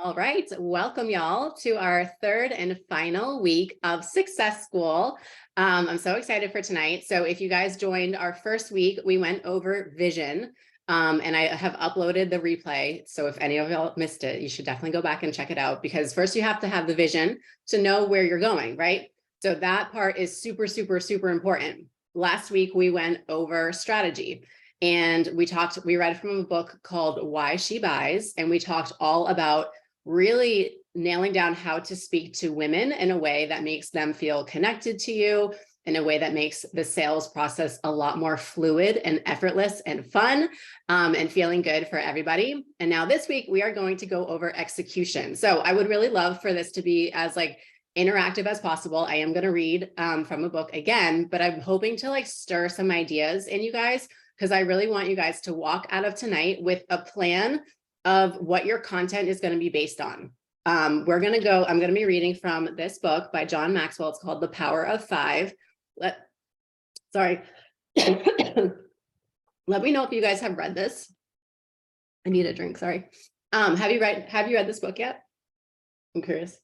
All right, welcome y'all to our third and final week of Success School. I'm so excited for tonight. So if you guys joined our first week, we went over vision and I have uploaded the replay. So if any of y'all missed it, you should definitely go back and check it out because first you have to have the vision to know where you're going, right? So that part is super, super, super important. Last week, we went over strategy. And we read from a book called Why She Buys, and we talked all about really nailing down how to speak to women in a way that makes them feel connected to you, in a way that makes the sales process a lot more fluid and effortless and fun, and feeling good for everybody. And now this week, we are going to go over execution. So I would really love for this to be as interactive as possible. I am going to read from a book again, but I'm hoping to stir some ideas in you guys, because I really want you guys to walk out of tonight with a plan of what your content is going to be based on. I'm going to be reading from this book by John Maxwell. It's called The Power of Five. Let me know if you guys have read this. I need a drink, sorry. Have you read this book yet? I'm curious.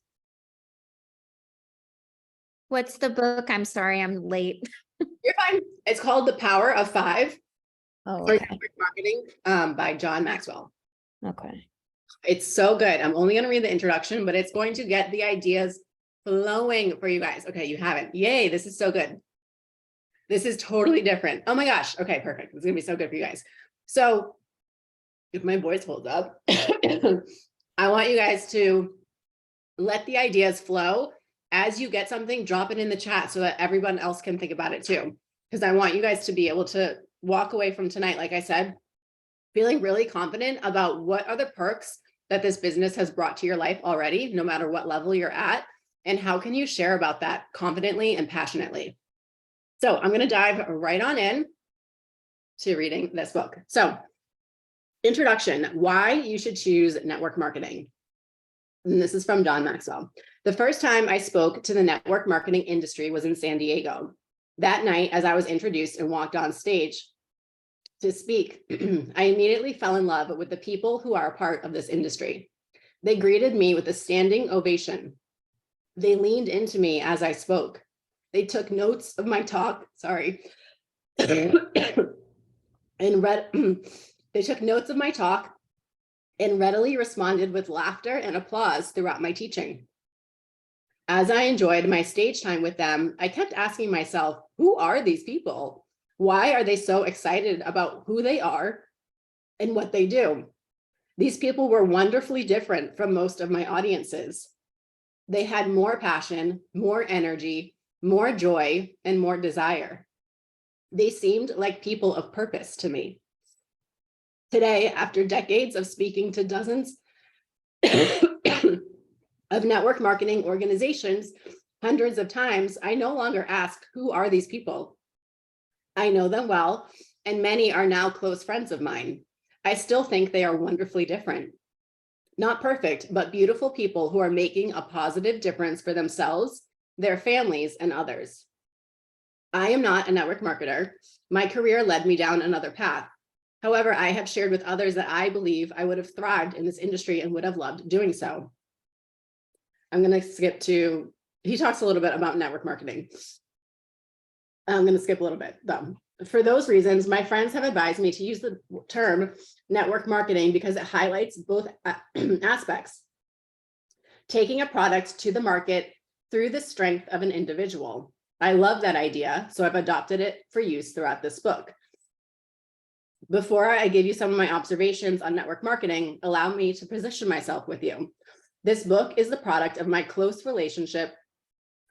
What's the book? I'm sorry, I'm late. You're fine. It's called The Power of Five. Oh, for okay. Network Marketing by John Maxwell. Okay. It's so good. I'm only going to read the introduction, but it's going to get the ideas flowing for you guys. Okay, you haven't. Yay, this is so good. This is totally different. Oh my gosh. Okay, perfect. It's going to be so good for you guys. So if my voice holds up, I want you guys to let the ideas flow. As you get something, drop it in the chat so that everyone else can think about it too. Because I want you guys to be able to walk away from tonight, like I said, feeling really confident about what are the perks that this business has brought to your life already, no matter what level you're at, and how can you share about that confidently and passionately. So I'm going to dive right on in to reading this book. So introduction, why you should choose network marketing. And this is from John Maxwell. The first time I spoke to the network marketing industry was in San Diego. That night, as I was introduced and walked on stage to speak, I immediately fell in love with the people who are a part of this industry. They greeted me with a standing ovation. They leaned into me as I spoke. They took notes of my talk, they took notes of my talk and readily responded with laughter and applause throughout my teaching. As I enjoyed my stage time with them, I kept asking myself, who are these people? Why are they so excited about who they are and what they do? These people were wonderfully different from most of my audiences. They had more passion, more energy, more joy, and more desire. They seemed like people of purpose to me. Today, after decades of speaking to dozens of network marketing organizations, hundreds of times, I no longer ask, who are these people? I know them well, and many are now close friends of mine. I still think they are wonderfully different. Not perfect, but beautiful people who are making a positive difference for themselves, their families, and others. I am not a network marketer. My career led me down another path. However, I have shared with others that I believe I would have thrived in this industry and would have loved doing so. I'm going to skip to, he talks a little bit about network marketing. I'm going to skip a little bit though. For those reasons, my friends have advised me to use the term network marketing because it highlights both aspects. Taking a product to the market through the strength of an individual. I love that idea, so I've adopted it for use throughout this book. Before I give you some of my observations on network marketing, allow me to position myself with you. This book is the product of my close relationship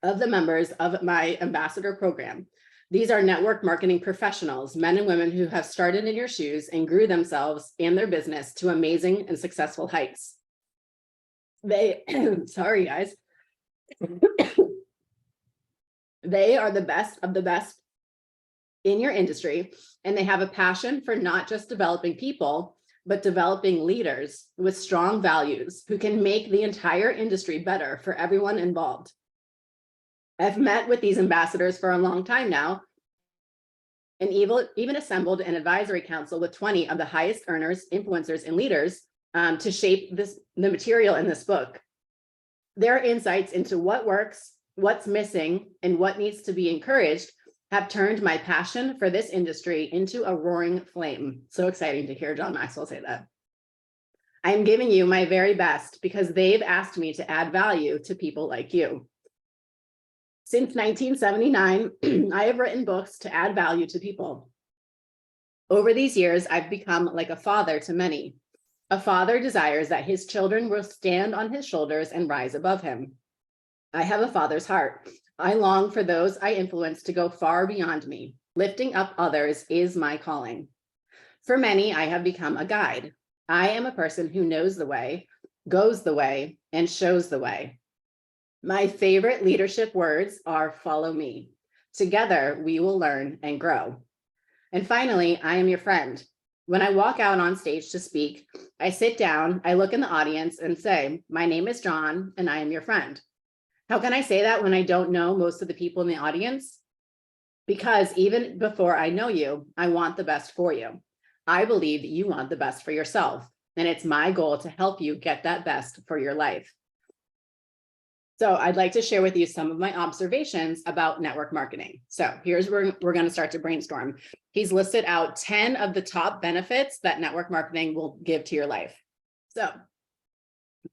of the members of my ambassador program. These are network marketing professionals, men and women who have started in your shoes and grew themselves and their business to amazing and successful heights. They, sorry guys, they are the best of the best in your industry, and they have a passion for not just developing people, but developing leaders with strong values who can make the entire industry better for everyone involved. I've met with these ambassadors for a long time now, and even assembled an advisory council with 20 of the highest earners, influencers, and leaders to shape the material in this book. Their insights into what works, what's missing, and what needs to be encouraged have turned my passion for this industry into a roaring flame. So exciting to hear John Maxwell say that. I am giving you my very best because they've asked me to add value to people like you. Since 1979, I have written books to add value to people. Over these years, I've become like a father to many. A father desires that his children will stand on his shoulders and rise above him. I have a father's heart. I long for those I influence to go far beyond me. Lifting up others is my calling. For many, I have become a guide. I am a person who knows the way, goes the way, and shows the way. My favorite leadership words are follow me. Together, we will learn and grow. And finally, I am your friend. When I walk out on stage to speak, I sit down, I look in the audience and say, my name is John and I am your friend. How can I say that when I don't know most of the people in the audience? Because even before I know you, I want the best for you. I believe you want the best for yourself, and it's my goal to help you get that best for your life. So I'd like to share with you some of my observations about network marketing. So here's where we're going to start to brainstorm. He's listed out 10 of the top benefits that network marketing will give to your life. So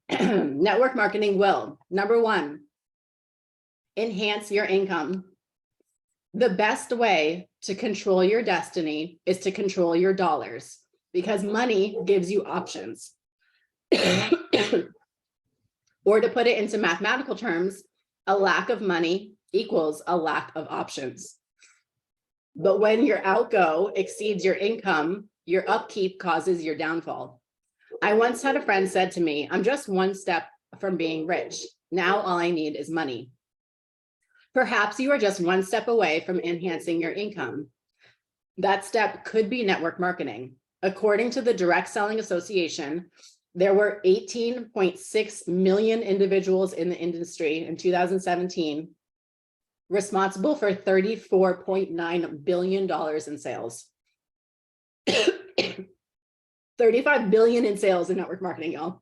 network marketing will, number one, enhance your income. The best way to control your destiny is to control your dollars, because money gives you options. Or to put it into mathematical terms, a lack of money equals a lack of options. But when your outgo exceeds your income, your upkeep causes your downfall. I once had a friend said to me, I'm just one step from being rich. Now all I need is money. Perhaps you are just one step away from enhancing your income. That step could be network marketing. According to the Direct Selling Association, there were 18.6 million individuals in the industry in 2017, responsible for $34.9 billion in sales. 35 billion in sales in network marketing, y'all.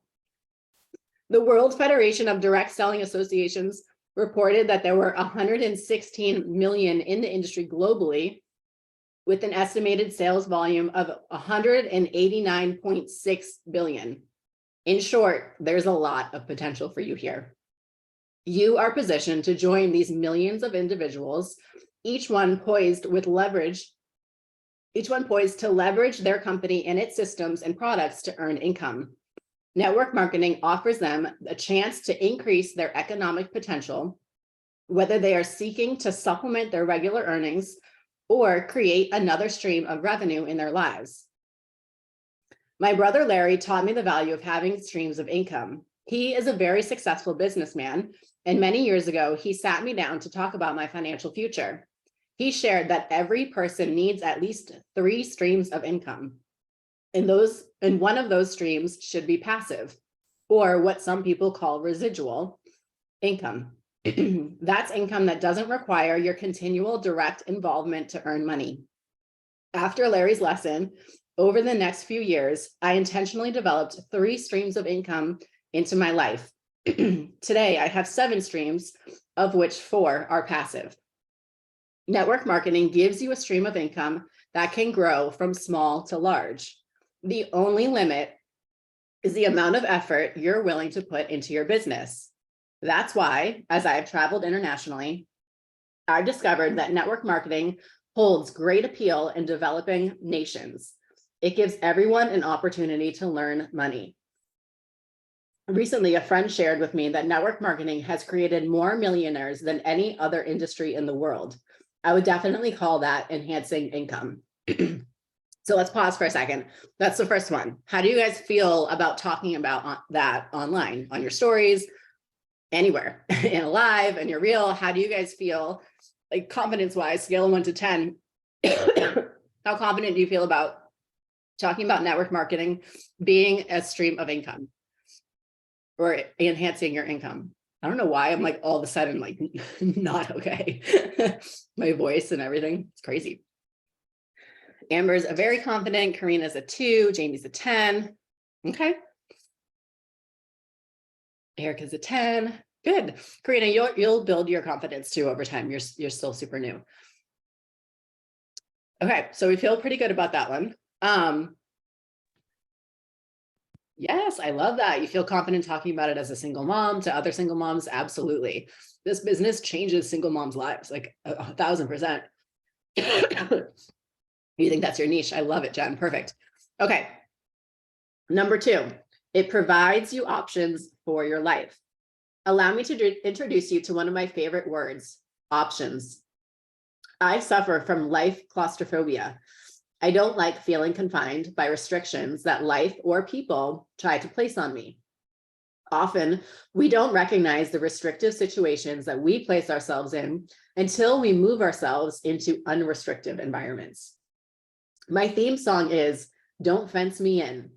The World Federation of Direct Selling Associations reported that there were 116 million in the industry globally, with an estimated sales volume of 189.6 billion. In short, there's a lot of potential for you here. You are positioned to join these millions of individuals, each one poised to leverage their company and its systems and products to earn income. Network marketing offers them a chance to increase their economic potential, whether they are seeking to supplement their regular earnings or create another stream of revenue in their lives. My brother Larry taught me the value of having streams of income. He is a very successful businessman, and many years ago, he sat me down to talk about my financial future. He shared that every person needs at least 3 streams of income, and one of those streams should be passive, or what some people call residual income. That's income that doesn't require your continual direct involvement to earn money. After Larry's lesson, over the next few years, I intentionally developed 3 streams of income into my life. Today, I have 7 streams, of which 4 are passive. Network marketing gives you a stream of income that can grow from small to large. The only limit is the amount of effort you're willing to put into your business. That's why, as I have traveled internationally, I've discovered that network marketing holds great appeal in developing nations. It gives everyone an opportunity to learn money. Recently, a friend shared with me that network marketing has created more millionaires than any other industry in the world. I would definitely call that enhancing income. So let's pause for a second. That's the first one. How do you guys feel about talking about that online, on your stories, anywhere, in a live, in your reel? How do you guys feel, like confidence-wise, scale of 1 to 10? How confident do you feel about talking about network marketing being a stream of income or enhancing your income? I don't know why I'm like all of a sudden like not okay. My voice and everything, it's crazy. Amber's a very confident, Karina's a 2, Jamie's a 10. Okay. Erica's a 10. Good. Karina, you'll build your confidence too over time. You're still super new. Okay, so we feel pretty good about that one. Yes, I love that. You feel confident talking about it as a single mom to other single moms. Absolutely. This business changes single moms' lives like 1,000%. You think that's your niche? I love it, Jen. Perfect. Okay. Number 2, it provides you options for your life. Allow me to introduce you to one of my favorite words, options. I suffer from life claustrophobia. I don't like feeling confined by restrictions that life or people try to place on me. Often, we don't recognize the restrictive situations that we place ourselves in until we move ourselves into unrestricted environments. My theme song is Don't Fence Me In.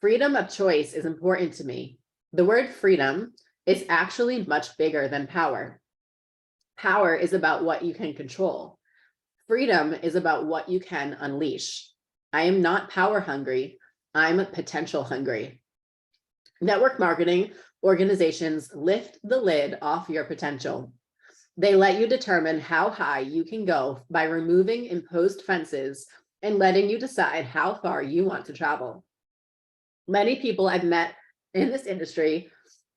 Freedom of choice is important to me. The word freedom is actually much bigger than power. Power is about what you can control. Freedom is about what you can unleash. I am not power hungry. I'm potential hungry. Network marketing organizations lift the lid off your potential. They let you determine how high you can go by removing imposed fences and letting you decide how far you want to travel. Many people I've met in this industry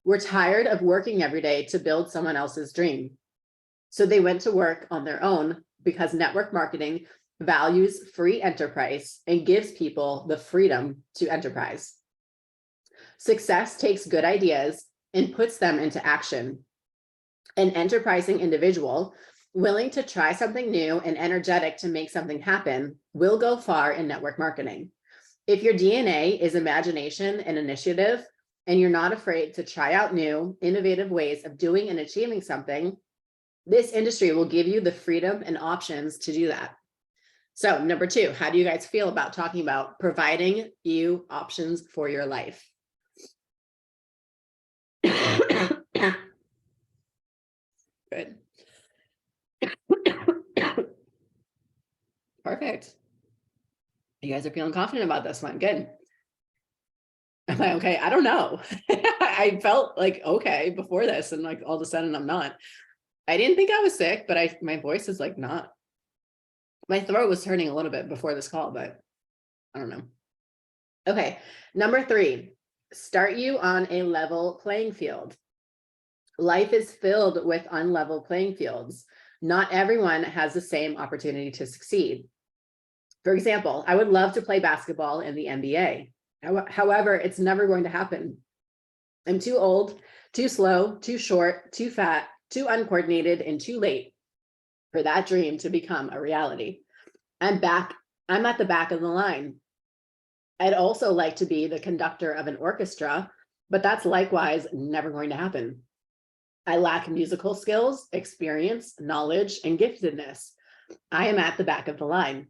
were tired of working every day to build someone else's dream. So they went to work on their own because network marketing values free enterprise and gives people the freedom to enterprise. Success takes good ideas and puts them into action. An enterprising individual willing to try something new and energetic to make something happen will go far in network marketing. If your DNA is imagination and initiative, and you're not afraid to try out new, innovative ways of doing and achieving something, this industry will give you the freedom and options to do that. So number 2, how do you guys feel about talking about providing you options for your life? Good. Perfect. You guys are feeling confident about this one. Good. Am I okay? I don't know. I felt like okay before this, and like all of a sudden I'm not. I didn't think I was sick, but my voice is like not. My throat was hurting a little bit before this call, but I don't know. Okay, number 3, start you on a level playing field. Life is filled with unlevel playing fields. Not everyone has the same opportunity to succeed. For example, I would love to play basketball in the NBA. However, it's never going to happen. I'm too old, too slow, too short, too fat, too uncoordinated, and too late for that dream to become a reality. I'm at the back of the line. I'd also like to be the conductor of an orchestra, but that's likewise never going to happen. I lack musical skills, experience, knowledge, and giftedness. I am at the back of the line.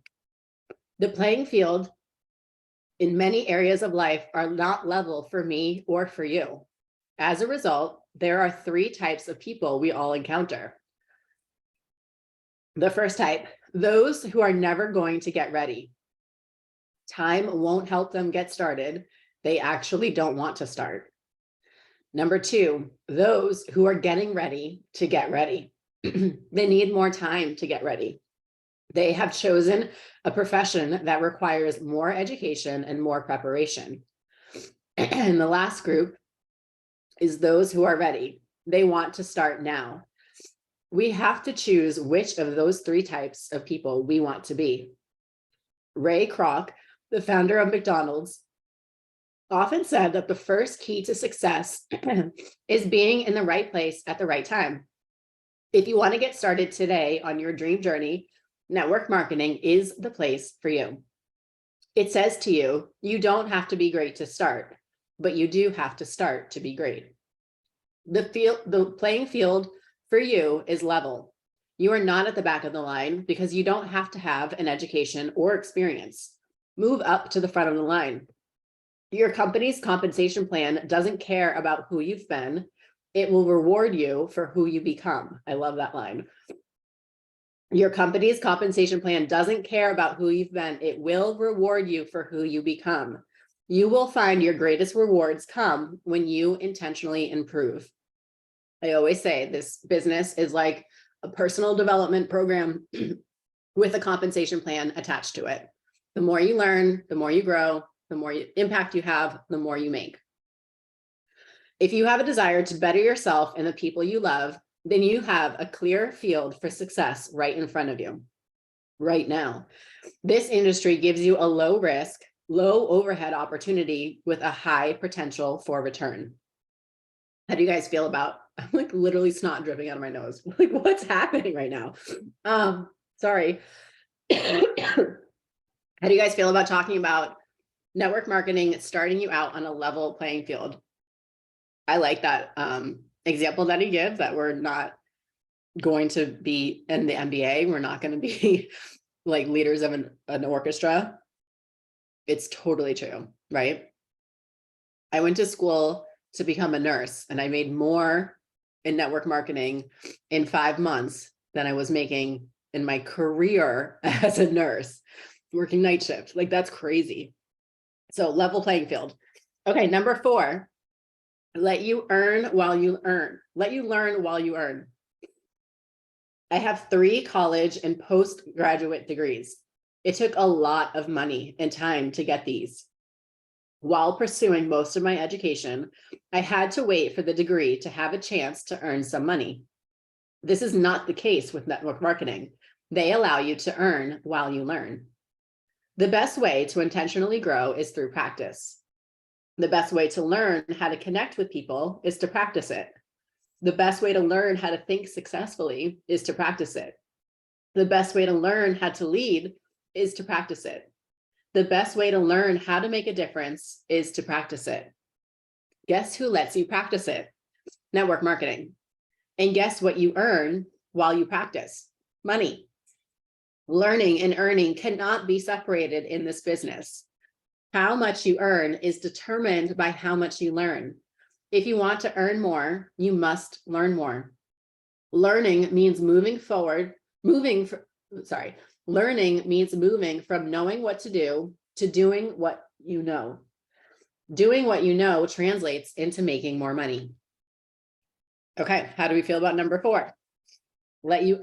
The playing field in many areas of life are not level for me or for you. As a result, there are 3 types of people we all encounter. The first type, those who are never going to get ready. Time won't help them get started. They actually don't want to start. Number 2, those who are getting ready to get ready. They need more time to get ready. They have chosen a profession that requires more education and more preparation. And the last group is those who are ready. They want to start now. We have to choose which of those 3 types of people we want to be. Ray Kroc, the founder of McDonald's, often said that the first key to success is being in the right place at the right time. If you want to get started today on your dream journey, network marketing is the place for you. It says to you, you don't have to be great to start, but you do have to start to be great. The playing field for you is level. You are not at the back of the line because you don't have to have an education or experience. Move up to the front of the line. Your company's compensation plan doesn't care about who you've been. It will reward you for who you become. I love that line. Your company's compensation plan doesn't care about who you've been. It will reward you for who you become. You will find your greatest rewards come when you intentionally improve. I always say this business is like a personal development program with a compensation plan attached to it. The more you learn, the more you grow, the more impact you have, the more you make. If you have a desire to better yourself and the people you love, then you have a clear field for success right in front of you right now. This industry gives you a low risk, low overhead opportunity with a high potential for return. How do you guys feel about, I'm like literally snot dripping out of my nose. Like what's happening right now? Sorry. How do you guys feel about talking about network marketing starting you out on a level playing field? I like that example that he gives, that we're not going to be in the NBA. We're not going to be like leaders of an orchestra. It's totally true, right? I went to school to become a nurse, and I made more in network marketing in 5 months than I was making in my career as a nurse, working night shift. Like that's crazy. So level playing field. Okay, number 4, let you earn while you earn. Let you learn while you earn. I have 3 college and postgraduate degrees. It took a lot of money and time to get these. While pursuing most of my education, I had to wait for the degree to have a chance to earn some money. This is not the case with network marketing. They allow you to earn while you learn. The best way to intentionally grow is through practice. The best way to learn how to connect with people is to practice it. The best way to learn how to think successfully is to practice it. The best way to learn how to lead is to practice it. The best way to learn how to make a difference is to practice it. Guess who lets you practice it? Network marketing. And guess what you earn while you practice? Money. Learning and earning cannot be separated in this business. How much you earn is determined by how much you learn. If you want to earn more, you must learn more. Learning means Learning means moving from knowing what to do to doing what you know. Doing what you know translates into making more money. Okay, how do we feel about number 4? Let you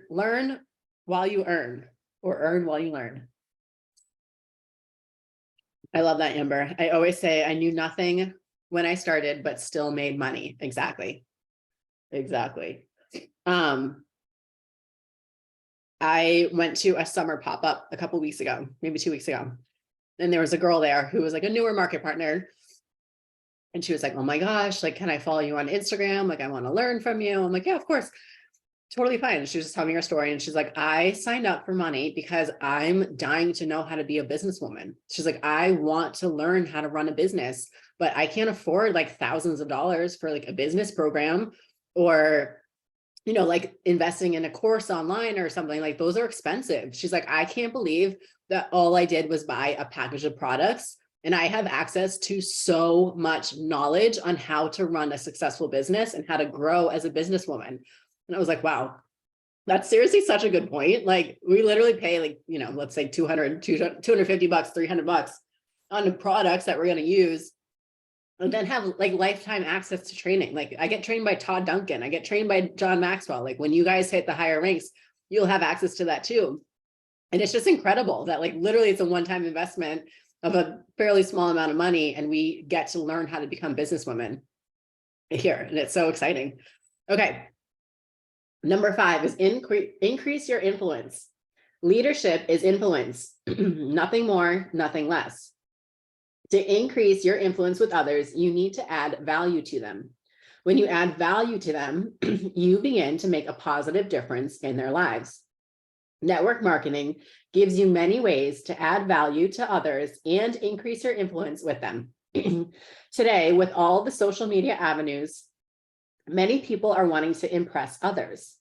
learn while you earn, or earn while you learn. I love that, Amber. I always say I knew nothing when I started, but still made money. Exactly. I went to a summer pop-up a couple weeks ago, maybe 2 weeks ago. And there was a girl there who was like a newer market partner. And she was like, oh my gosh, like, can I follow you on Instagram? Like, I want to learn from you. I'm like, yeah, of course. Totally fine. And she was just telling me her story. And she's like, I signed up for money because I'm dying to know how to be a businesswoman. She's like, I want to learn how to run a business, but I can't afford like thousands of dollars for like a business program, or like investing in a course online or something. Like those are expensive. She's like, I can't believe that all I did was buy a package of products, and I have access to so much knowledge on how to run a successful business and how to grow as a businesswoman. And I was like, wow, that's seriously such a good point. Like we literally pay like, let's say $250, $300 on the products that we're going to use, and then have like lifetime access to training. Like I get trained by Todd Duncan. I get trained by John Maxwell. Like when you guys hit the higher ranks, you'll have access to that too. And it's just incredible that like literally it's a one-time investment of a fairly small amount of money, and we get to learn how to become businesswomen here. And it's so exciting. Okay. Number 5 is increase your influence. Leadership is influence, nothing more, nothing less. To increase your influence with others, you need to add value to them. When you add value to them, you begin to make a positive difference in their lives. Network marketing gives you many ways to add value to others and increase your influence with them. Today, with all the social media avenues, many people are wanting to impress others.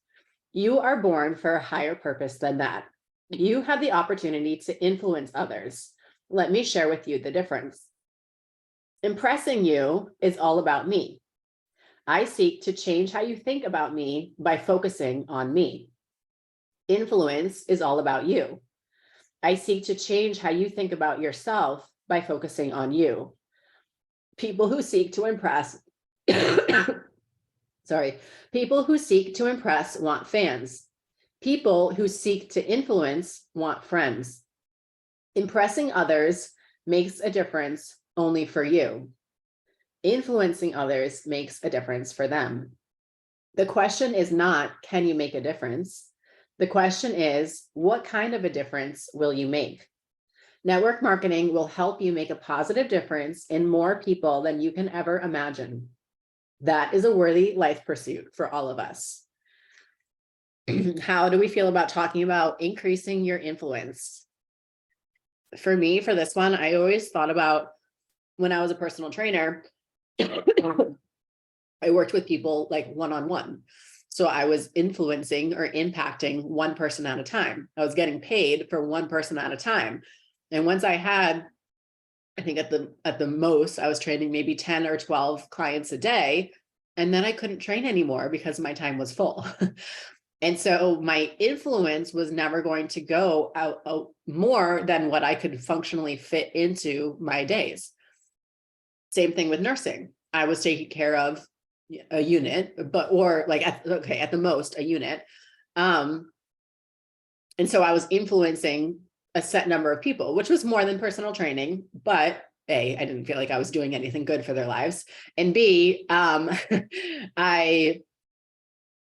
You are born for a higher purpose than that. You have the opportunity to influence others. Let me share with you the difference. Impressing you is all about me. I seek to change how you think about me by focusing on me. Influence is all about you. I seek to change how you think about yourself by focusing on you. People who seek to impress, sorry, people who seek to impress want fans. People who seek to influence want friends. Impressing others makes a difference only for you. Influencing others makes a difference for them. The question is not, can you make a difference? The question is, what kind of a difference will you make? Network marketing will help you make a positive difference in more people than you can ever imagine. That is a worthy life pursuit for all of us. How do we feel about talking about increasing your influence? For me, for this one, I always thought about when I was a personal trainer, I worked with people like one-on-one. So I was influencing or impacting one person at a time. I was getting paid for one person at a time. And once I had, I think at the most, I was training maybe 10 or 12 clients a day. And then I couldn't train anymore because my time was full. And so my influence was never going to go out more than what I could functionally fit into my days. Same thing with nursing. I was taking care of a unit, or like, at the most a unit. And so I was influencing a set number of people, which was more than personal training, but A, I didn't feel like I was doing anything good for their lives. And B, I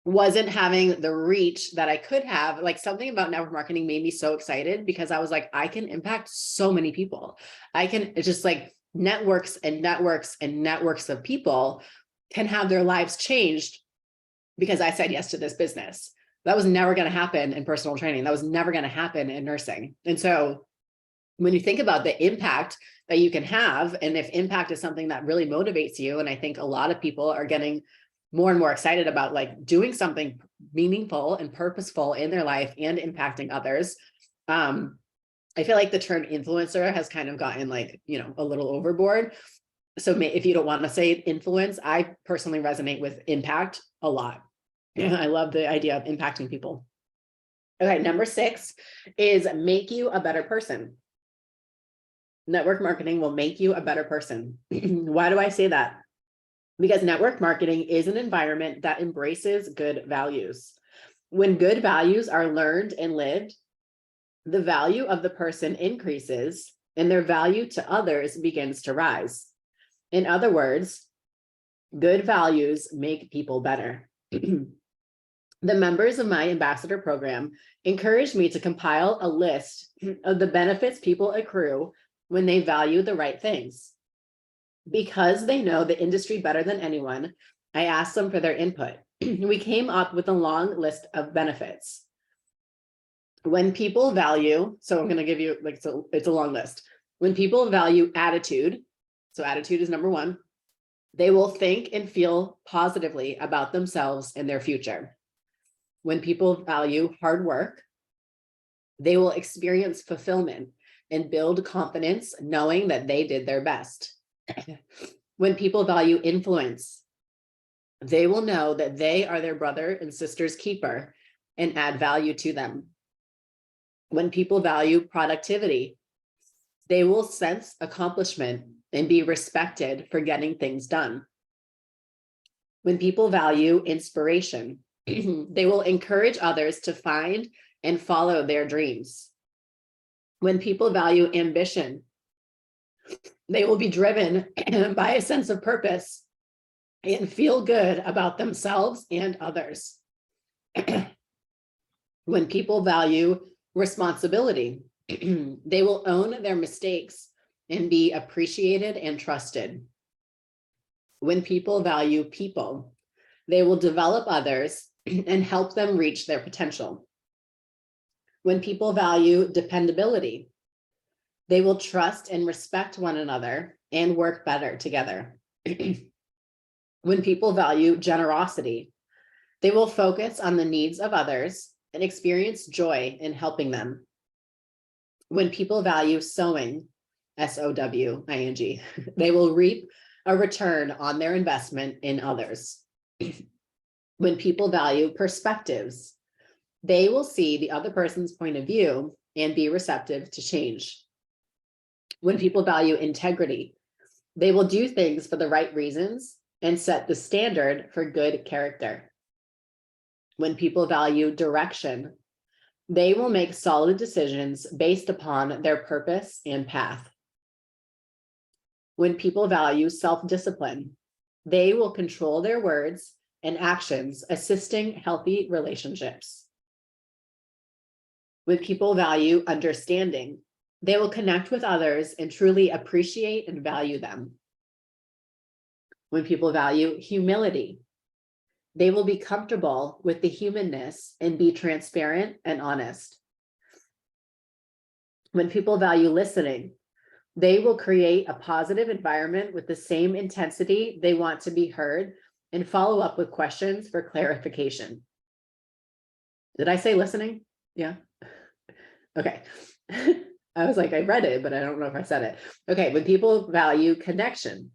wasn't having the reach that I could have. Like, something about network marketing made me so excited because I was like, I can impact so many people. It's just like networks and networks and networks of people can have their lives changed because I said yes to this business. That was never going to happen in personal training. That was never going to happen in nursing. And so when you think about the impact that you can have, and if impact is something that really motivates you, and I think a lot of people are getting more and more excited about like doing something meaningful and purposeful in their life and impacting others. I feel like the term influencer has kind of gotten like, a little overboard. So if you don't want to say influence, I personally resonate with impact a lot. I love the idea of impacting people. Okay, number 6 is make you a better person. Network marketing will make you a better person. Why do I say that? Because network marketing is an environment that embraces good values. When good values are learned and lived, the value of the person increases and their value to others begins to rise. In other words, good values make people better. The members of my ambassador program encouraged me to compile a list of the benefits people accrue when they value the right things. Because they know the industry better than anyone, I asked them for their input. We came up with a long list of benefits. When people value, so I'm going to give you it's a long list. When people value attitude, so attitude is number 1, they will think and feel positively about themselves and their future. When people value hard work, they will experience fulfillment and build confidence knowing that they did their best. When people value influence, they will know that they are their brother and sister's keeper and add value to them. When people value productivity, they will sense accomplishment and be respected for getting things done. When people value inspiration, they will encourage others to find and follow their dreams. When people value ambition, they will be driven by a sense of purpose and feel good about themselves and others. When people value responsibility, they will own their mistakes and be appreciated and trusted. When people value people, they will develop others and help them reach their potential. When people value dependability, they will trust and respect one another and work better together. When people value generosity, they will focus on the needs of others and experience joy in helping them. When people value sowing, S-O-W-I-N-G, they will reap a return on their investment in others. When people value perspectives, they will see the other person's point of view and be receptive to change. When people value integrity, they will do things for the right reasons and set the standard for good character. When people value direction, they will make solid decisions based upon their purpose and path. When people value self-discipline, they will control their words and actions, assisting healthy relationships. When people value understanding, they will connect with others and truly appreciate and value them. When people value humility, they will be comfortable with the humanness and be transparent and honest. When people value listening, they will create a positive environment with the same intensity they want to be heard and follow up with questions for clarification. Did I say listening? Yeah. Okay. I was like, I read it, but I don't know if I said it. Okay. When people value connection,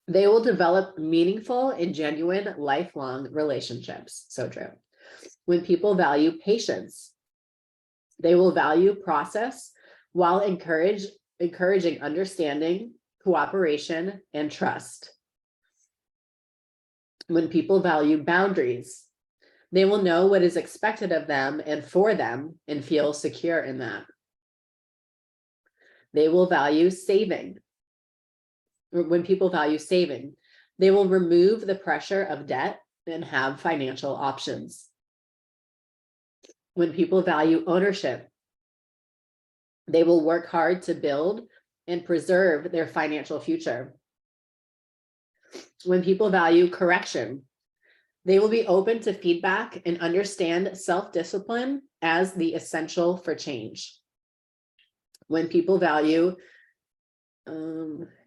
they will develop meaningful and genuine lifelong relationships. So true. When people value patience, they will value process while encouraging understanding, cooperation, and trust. When people value boundaries, they will know what is expected of them and for them and feel secure in that. They will value saving. When people value saving, they will remove the pressure of debt and have financial options. When people value ownership, they will work hard to build and preserve their financial future. When people value correction, they will be open to feedback and understand self-discipline as the essential for change. When people value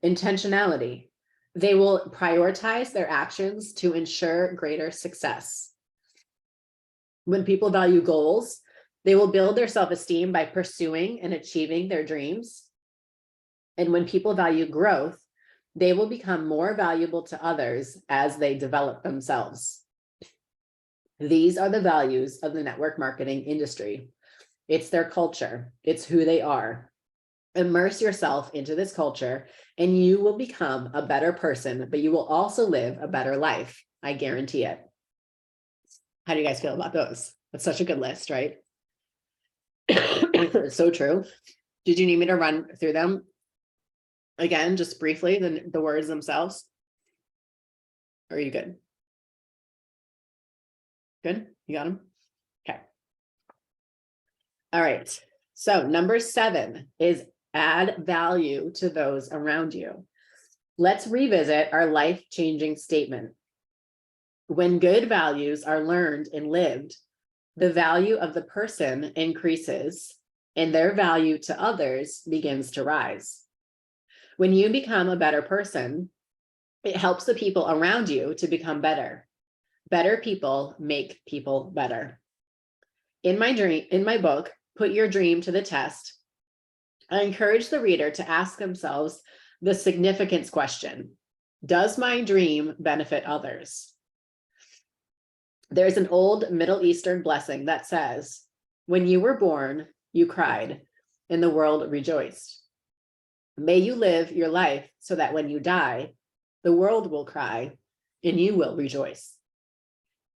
intentionality, they will prioritize their actions to ensure greater success. When people value goals, they will build their self-esteem by pursuing and achieving their dreams. And when people value growth, they will become more valuable to others as they develop themselves. These are the values of the network marketing industry. It's their culture. It's who they are. Immerse yourself into this culture and you will become a better person, but you will also live a better life. I guarantee it. How do you guys feel about those? That's such a good list, right? So true. Did you need me to run through them again, just briefly, the words themselves? Or are you good? Good? You got them? Okay. All right. So number 7 is add value to those around you. Let's revisit our life-changing statement. When good values are learned and lived, the value of the person increases and their value to others begins to rise. When you become a better person, it helps the people around you to become better. Better people make people better. In my book, Put Your Dream to the Test, I encourage the reader to ask themselves the significance question: does my dream benefit others? There's an old Middle Eastern blessing that says, when you were born, you cried, and the world rejoiced. May you live your life so that when you die, the world will cry and you will rejoice.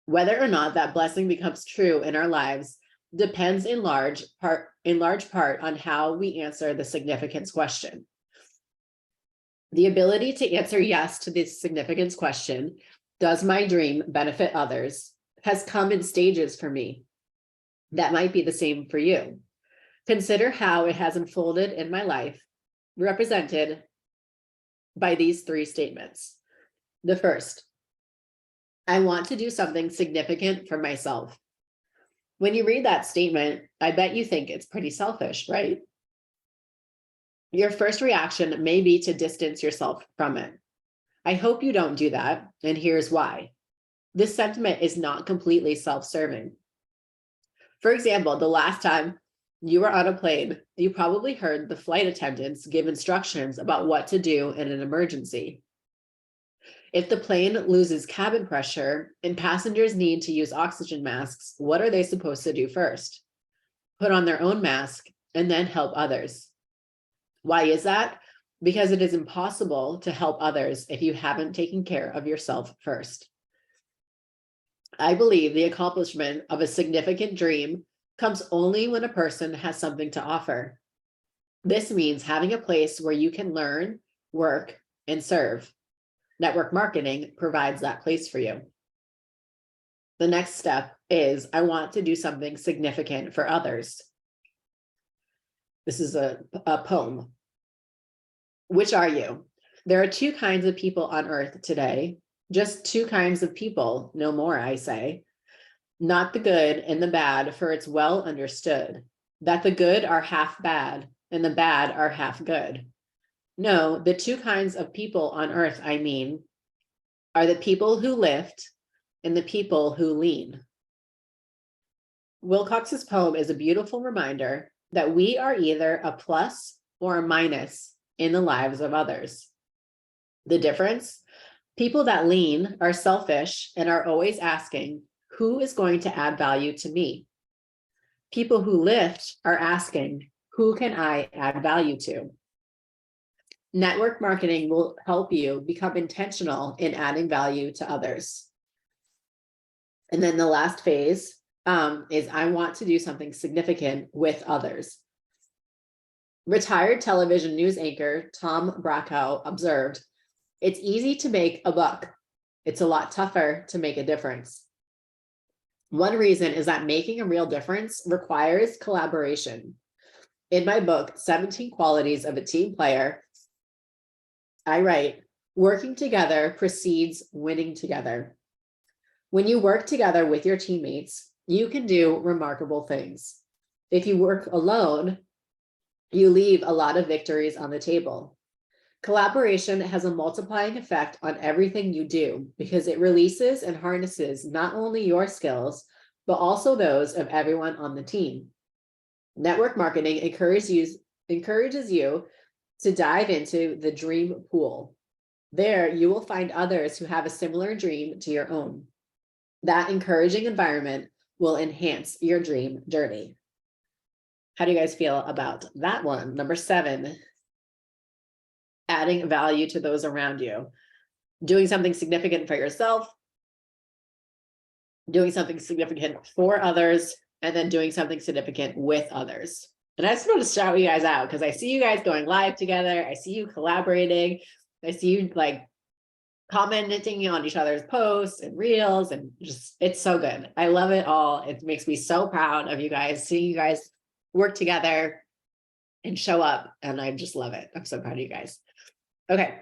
Whether or not that blessing becomes true in our lives depends in large part on how we answer the significance question. The ability to answer yes to this significance question, does my dream benefit others, has come in stages for me. That might be the same for you. Consider how it has unfolded in my life, represented by these 3 statements. The first, I want to do something significant for myself. When you read that statement, I bet you think it's pretty selfish, right? Your first reaction may be to distance yourself from it. I hope you don't do that, and here's why. This sentiment is not completely self-serving. For example, the last time you were on a plane, you probably heard the flight attendants give instructions about what to do in an emergency. If the plane loses cabin pressure and passengers need to use oxygen masks, what are they supposed to do first? Put on their own mask and then help others. Why is that? Because it is impossible to help others if you haven't taken care of yourself first. I believe the accomplishment of a significant dream comes only when a person has something to offer. This means having a place where you can learn, work, and serve. Network marketing provides that place for you. The next step is I want to do something significant for others. This is a poem. Which are you? There are two kinds of people on earth today. Just two kinds of people, no more, I say. Not the good and the bad, for it's well understood that the good are half bad and the bad are half good. No, the two kinds of people on earth, I mean, are the people who lift and the people who lean. Wilcox's poem is a beautiful reminder that we are either a plus or a minus in the lives of others. The difference? People that lean are selfish and are always asking, who is going to add value to me? People who lift are asking, who can I add value to? Network marketing will help you become intentional in adding value to others. And then the last phase is I want to do something significant with others. Retired television news anchor Tom Brachow observed, it's easy to make a buck. It's a lot tougher to make a difference. One reason is that making a real difference requires collaboration. In my book, 17 Qualities of a Team Player, I write, working together precedes winning together. When you work together with your teammates, you can do remarkable things. If you work alone, you leave a lot of victories on the table. Collaboration has a multiplying effect on everything you do because it releases and harnesses not only your skills, but also those of everyone on the team. Network marketing encourages you to dive into the dream pool. There, you will find others who have a similar dream to your own. That encouraging environment will enhance your dream journey. How do you guys feel about that one? Number 7, adding value to those around you. Doing something significant for yourself, doing something significant for others, and then doing something significant with others. And I just want to shout you guys out because I see you guys going live together. I see you collaborating. I see you like commenting on each other's posts and reels, and just, it's so good. I love it all. It makes me so proud of you guys, seeing you guys work together and show up. And I just love it. I'm so proud of you guys. Okay.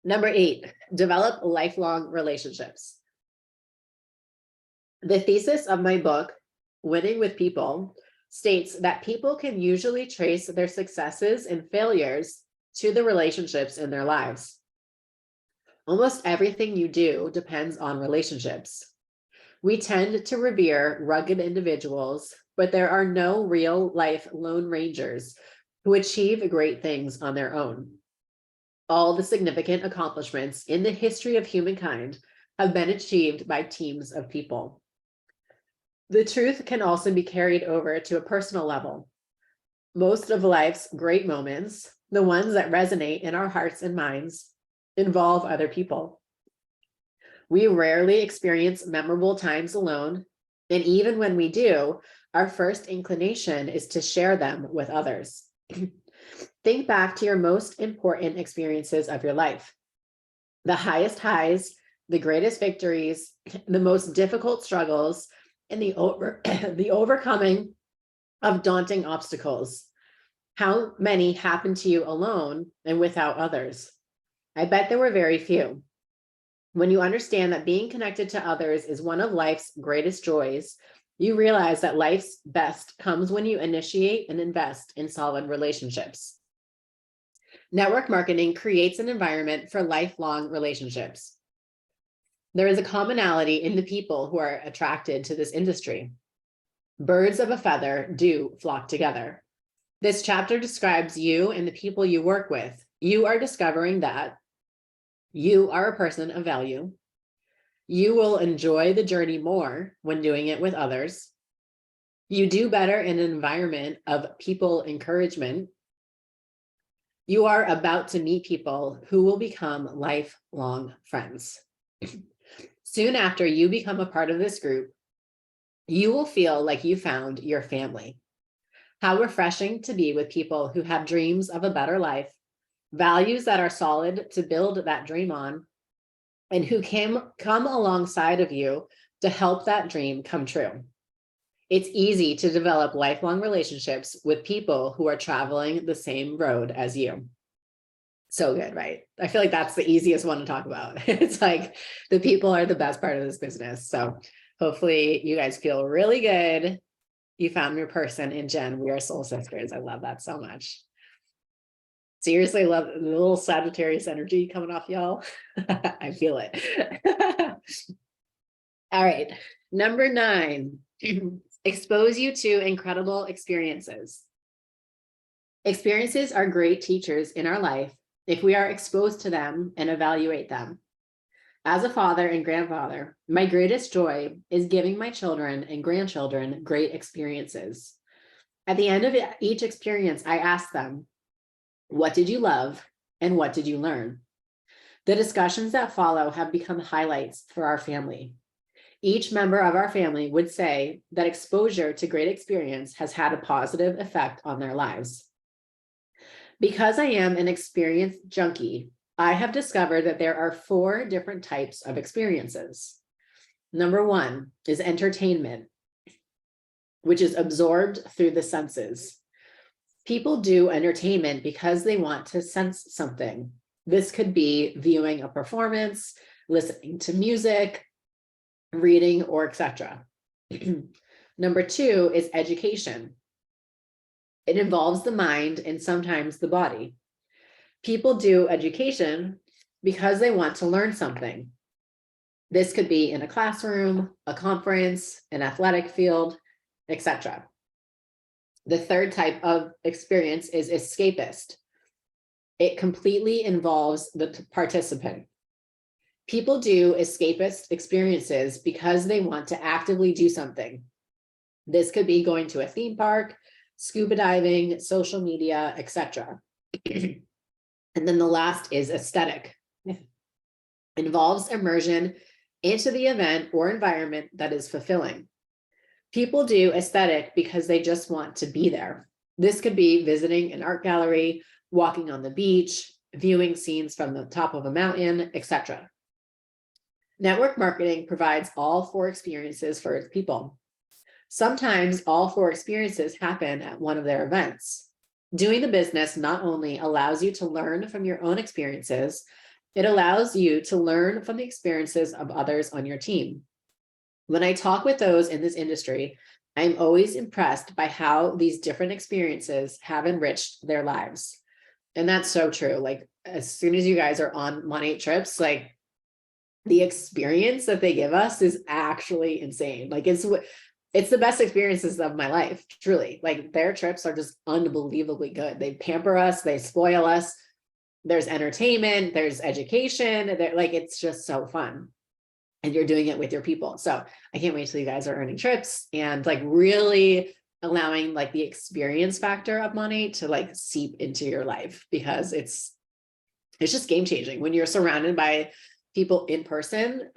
Number 8, develop lifelong relationships. The thesis of my book, Winning with People, states that people can usually trace their successes and failures to the relationships in their lives. Almost everything you do depends on relationships. We tend to revere rugged individuals, but there are no real life lone rangers who achieve great things on their own. All the significant accomplishments in the history of humankind have been achieved by teams of people. The truth can also be carried over to a personal level. Most of life's great moments, the ones that resonate in our hearts and minds, involve other people. We rarely experience memorable times alone, and even when we do, our first inclination is to share them with others. Think back to your most important experiences of your life. The highest highs, the greatest victories, the most difficult struggles, and the overcoming of daunting obstacles. How many happened to you alone and without others? I bet there were very few. When you understand that being connected to others is one of life's greatest joys, you realize that life's best comes when you initiate and invest in solid relationships. Network marketing creates an environment for lifelong relationships. There is a commonality in the people who are attracted to this industry. Birds of a feather do flock together. This chapter describes you and the people you work with. You are discovering that you are a person of value. You will enjoy the journey more when doing it with others. You do better in an environment of people encouragement. You are about to meet people who will become lifelong friends. Soon after you become a part of this group, you will feel like you found your family. How refreshing to be with people who have dreams of a better life, values that are solid to build that dream on, and who can come alongside of you to help that dream come true. It's easy to develop lifelong relationships with people who are traveling the same road as you. So good, right? I feel like that's the easiest one to talk about. It's like the people are the best part of this business. So hopefully you guys feel really good. You found your person in Jen. We are soul sisters. I love that so much. Seriously, love the little Sagittarius energy coming off y'all. I feel it. All right. Number 9, expose you to incredible experiences. Experiences are great teachers in our life if we are exposed to them and evaluate them. As a father and grandfather, my greatest joy is giving my children and grandchildren great experiences. At the end of each experience, I ask them, what did you love and what did you learn? The discussions that follow have become highlights for our family. Each member of our family would say that exposure to great experience has had a positive effect on their lives. Because I am an experience junkie, I have discovered that there are 4 different types of experiences. Number 1 is entertainment, which is absorbed through the senses. People do entertainment because they want to sense something. This could be viewing a performance, listening to music, reading, or etc. Number 2 is education. It involves the mind and sometimes the body. People do education because they want to learn something. This could be in a classroom, a conference, an athletic field, etc. The third type of experience is escapist. It completely involves the participant. People do escapist experiences because they want to actively do something. This could be going to a theme park, scuba diving, social media, etc. And then the last is aesthetic. Involves immersion into the event or environment that is fulfilling. People do aesthetic because they just want to be there. This could be visiting an art gallery, walking on the beach, viewing scenes from the top of a mountain, etc. Network marketing provides all 4 experiences for its people. Sometimes all 4 experiences happen at one of their events. Doing the business not only allows you to learn from your own experiences, it allows you to learn from the experiences of others on your team. When I talk with those in this industry, I'm always impressed by how these different experiences have enriched their lives. And that's so true. Like, as soon as you guys are on Money trips, like, the experience that they give us is actually insane. Like, it's the best experiences of my life, truly. Like, their trips are just unbelievably good. They pamper us, they spoil us. There's entertainment, there's education. Like, it's just so fun. And you're doing it with your people. So I can't wait till you guys are earning trips and like really allowing like the experience factor of money to like seep into your life, because it's just game changing when you're surrounded by people in person,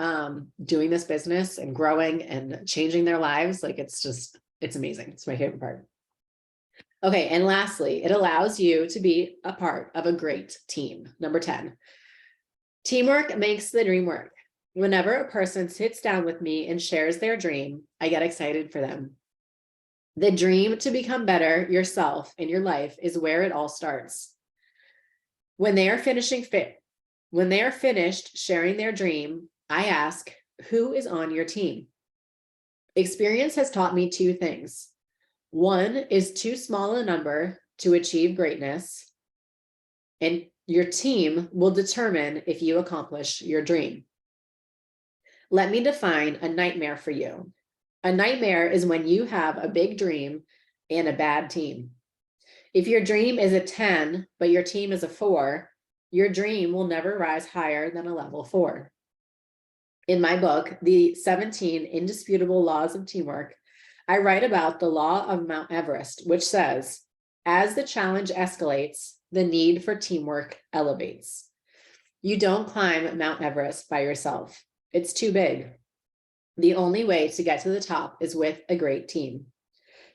doing this business and growing and changing their lives. Like, it's amazing. It's my favorite part. Okay. And lastly, it allows you to be a part of a great team. Number 10, teamwork makes the dream work. Whenever a person sits down with me and shares their dream, I get excited for them. The dream to become better yourself in your life is where it all starts. When they are finished sharing their dream, I ask, who is on your team? Experience has taught me 2 things. 1 is too small a number to achieve greatness, and your team will determine if you accomplish your dream. Let me define a nightmare for you. A nightmare is when you have a big dream and a bad team. If your dream is a 10, but your team is a 4, your dream will never rise higher than a level 4. In my book, The 17 Indisputable Laws of Teamwork, I write about the law of Mount Everest, which says, as the challenge escalates, the need for teamwork elevates. You don't climb Mount Everest by yourself. It's too big. The only way to get to the top is with a great team.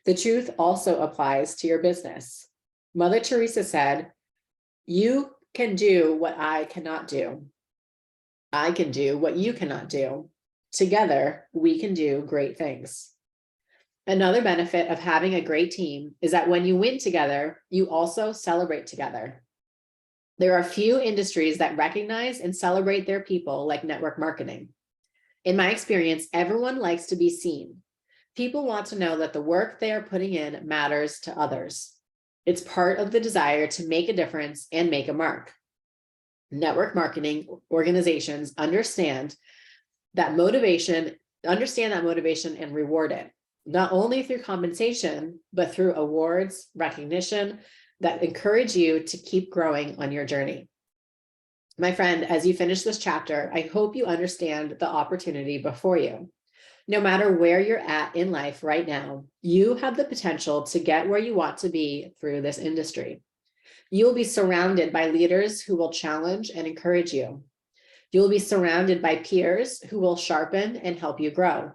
The truth also applies to your business. Mother Teresa said, "You can do what I cannot do. I can do what you cannot do. Together, we can do great things." Another benefit of having a great team is that when you win together, you also celebrate together. There are few industries that recognize and celebrate their people like network marketing. In my experience, everyone likes to be seen. People want to know that the work they are putting in matters to others. It's part of the desire to make a difference and make a mark. Network marketing organizations understand that motivation and reward it, not only through compensation, but through awards, recognition that encourage you to keep growing on your journey. My friend, as you finish this chapter, I hope you understand the opportunity before you. No matter where you're at in life right now, you have the potential to get where you want to be through this industry. You'll be surrounded by leaders who will challenge and encourage you. You'll be surrounded by peers who will sharpen and help you grow.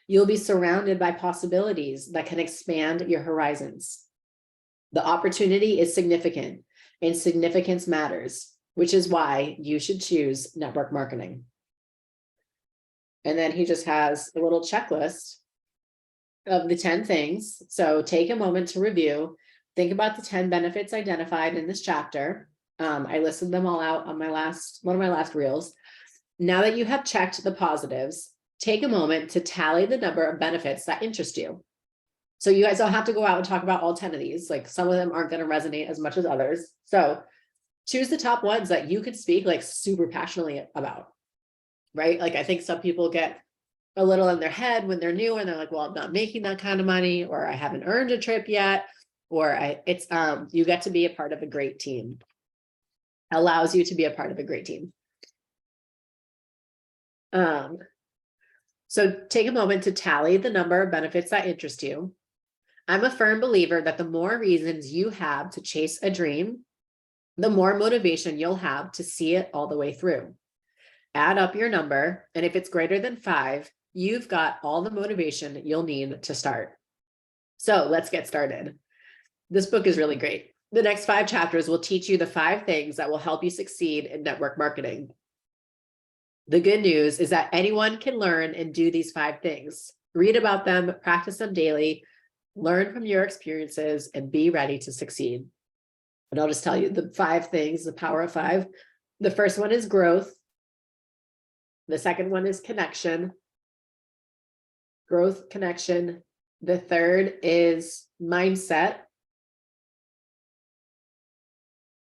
You'll be surrounded by possibilities that can expand your horizons. The opportunity is significant, and significance matters, which is why you should choose network marketing. And then he just has a little checklist of the 10 things. So take a moment to review. Think about the 10 benefits identified in this chapter. I listed them all out on one of my last reels. Now that you have checked the positives, take a moment to tally the number of benefits that interest you. So you guys don't have to go out and talk about all 10 of these. Like some of them aren't going to resonate as much as others. So choose the top ones that you could speak like super passionately about, right? Like I think some people get a little in their head when they're new and they're like, well, I'm not making that kind of money, or I haven't earned a trip yet, or you get to be a part of a great team. Allows you to be a part of a great team. So take a moment to tally the number of benefits that interest you. I'm a firm believer that the more reasons you have to chase a dream, the more motivation you'll have to see it all the way through. Add up your number, and if it's greater than 5, you've got all the motivation you'll need to start. So let's get started. This book is really great. The next 5 chapters will teach you the 5 things that will help you succeed in network marketing. The good news is that anyone can learn and do these 5 things. Read about them, practice them daily, learn from your experiences, and be ready to succeed. And I'll just tell you the 5 things, the power of 5. The first one is growth. The second one is connection. Growth, connection. The third is mindset.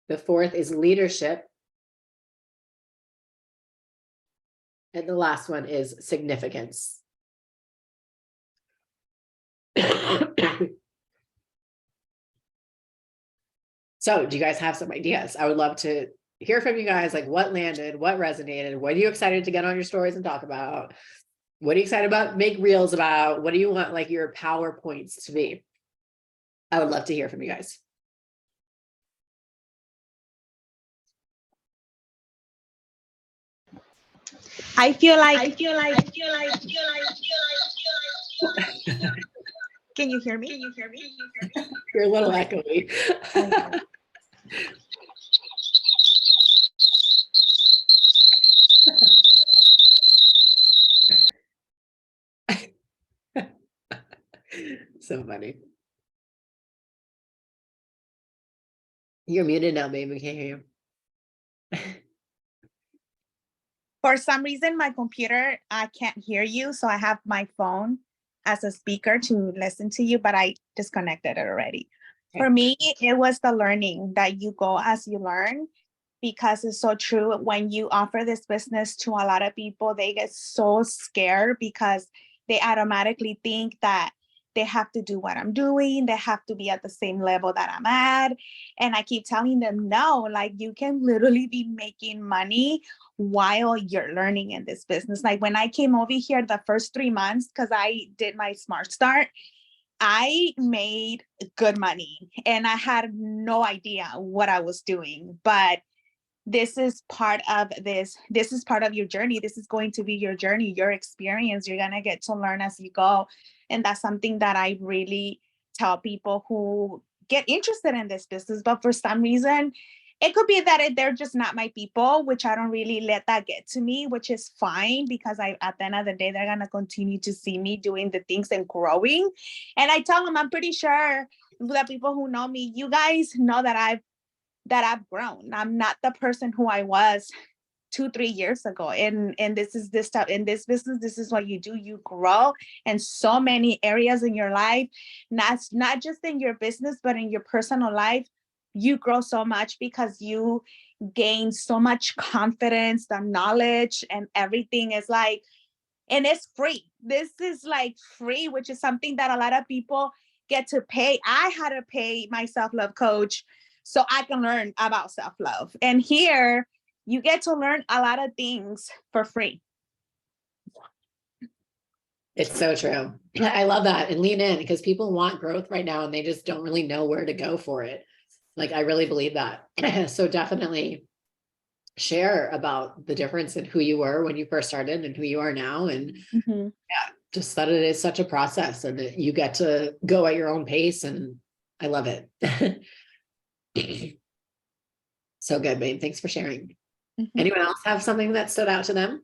The fourth is leadership. And the last one is significance. So do you guys have some ideas? I would love to hear from you guys, like what landed, what resonated, what are you excited to get on your stories and talk about? What are you excited about, make reels about? What do you want like your PowerPoints to be? I would love to hear from you guys. I feel like. Can you hear me? You're a little echoey. So funny. You're muted now, babe. We can't hear you. For some reason, my computer, I can't hear you. So I have my phone as a speaker to listen to you, but I disconnected it already. Okay. For me, it was the learning that you go as you learn, because it's so true. When you offer this business to a lot of people, they get so scared because they automatically think that they have to do what I'm doing. They have to be at the same level that I'm at. And I keep telling them, no, like you can literally be making money while you're learning in this business. Like when I came over here the first 3 months, because I did my Smart Start, I made good money and I had no idea what I was doing, but this is part of this is part of your journey. This is going to be your journey, your experience. You're going to get to learn as you go. And that's something that I really tell people who get interested in this business, but for some reason, it could be that they're just not my people, which I don't really let that get to me, which is fine because at the end of the day, they're going to continue to see me doing the things and growing. And I tell them, I'm pretty sure that people who know me, you guys know that I've grown. I'm not the person who I was 2-3 years ago. And this is this stuff in this business. This is what you do. You grow in so many areas in your life, not just in your business, but in your personal life. You grow so much because you gain so much confidence, the knowledge, and everything is like, and it's free. This is like free, which is something that a lot of people get to pay. I had to pay my self-love coach so I can learn about self-love. And here you get to learn a lot of things for free. It's so true. I love that. And lean in because people want growth right now and they just don't really know where to go for it. Like, I really believe that. So definitely share about the difference in who you were when you first started and who you are now. And yeah, just that it is such a process and that you get to go at your own pace. And I love it. So good, babe. Thanks for sharing. Anyone else have something that stood out to them?